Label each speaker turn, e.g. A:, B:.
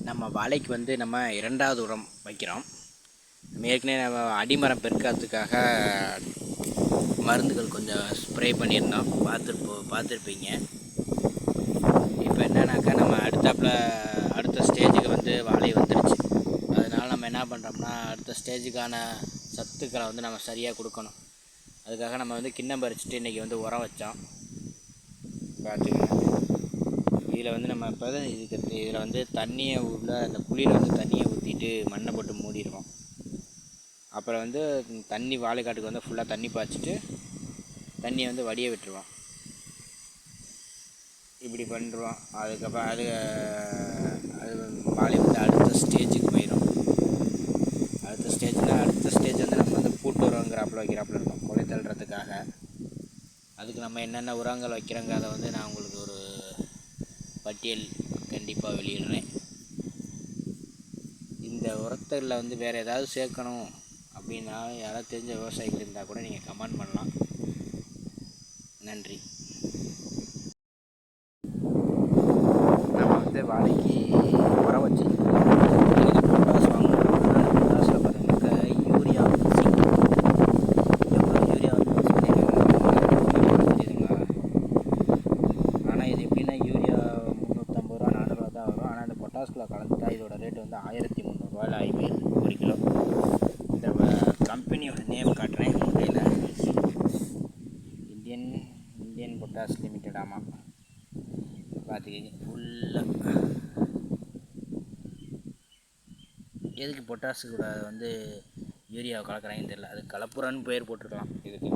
A: நம்ம வாழைக்கு வந்து நம்ம 2வது உரம் வைக்கிறோம். ஏற்கனவே நம்ம அடிமரம் பெருக்கிறதுக்காக மருந்துகள் கொஞ்சம் ஸ்ப்ரே பண்ணியிருந்தோம், பார்த்துருப்பீங்க. இப்போ என்னன்னாக்கா நம்ம அடுத்த ஸ்டேஜுக்கு வந்து வாழை வந்துடுச்சு. அதனால் நம்ம என்ன பண்ணுறோம்னா அடுத்த ஸ்டேஜுக்கான சத்துக்களை வந்து நம்ம சரியாக கொடுக்கணும். அதுக்காக நம்ம வந்து கிண்ணம் பறிச்சுட்டு இன்றைக்கி வந்து உரம் வச்சோம். பார்த்துக்கங்க. இதில் வந்து நம்ம இப்போ இதில் வந்து தண்ணியை அந்த குழியில் வந்து தண்ணியை ஊற்றிட்டு மண்ணை போட்டு மூடிடுவோம். அப்புறம் வந்து தண்ணி வாழைக்காட்டுக்கு வந்து ஃபுல்லாக தண்ணி பாய்ச்சிட்டு தண்ணியை வந்து வடிய விட்டுருவோம். இப்படி பண்ணுறோம். அதுக்கப்புறம் அது வாழை வந்து அடுத்த ஸ்டேஜுக்கு போயிடும். அடுத்த ஸ்டேஜ் வந்து நம்ம வந்து பூட்டு உரங்கிறாப்புல இருக்கும், கொலை தள்ளுறதுக்காக. அதுக்கு நம்ம என்னென்ன உரங்கள் வைக்கிறோங்க அதை வந்து நான் உங்களுக்கு ஒரு பட்டியல் கண்டிப்பாக வெளியிடுறேன். இந்த உரத்தில் வந்து வேறு ஏதாவது சேர்க்கணும் அப்படின்னா யாராவது தெரிஞ்ச விவசாயிகள் இருந்தால் கூட நீங்கள் கமெண்ட் பண்ணலாம். நன்றி. நம்ம வந்து வாழைக்கு உரம் வச்சு பொட்டாஸ் வாங்கணும். பொட்டாஸில் பார்த்தீங்கன்னாக்கா யூரியா வந்து யூஸ் பண்ணியிருக்காங்க. ஆனால் இது எப்படின்னா யூரியா 350 ரூபா 400 ரூபா தான் வரும். ஆனால் இந்த பொட்டாஸ்குள்ளே கலந்துட்டா இதோட ரேட்டு வந்து 1300 ஆகி போயிடுது ஒரு கிலோ. இந்த கம்பெனியோட நேம் காட்டுறேன் கையில், இந்தியன் பொட்டாஸ் லிமிடெட். ஆமாம், பார்த்துக்கிங்க. ஃபுல்லாக எதுக்கு பொட்டாஸு கூட வந்து யூரியாவை கலக்கிறாங்கன்னு தெரியல. அது கலப்புறான்னு பேர் போட்டிருக்கலாம் இதுக்கு.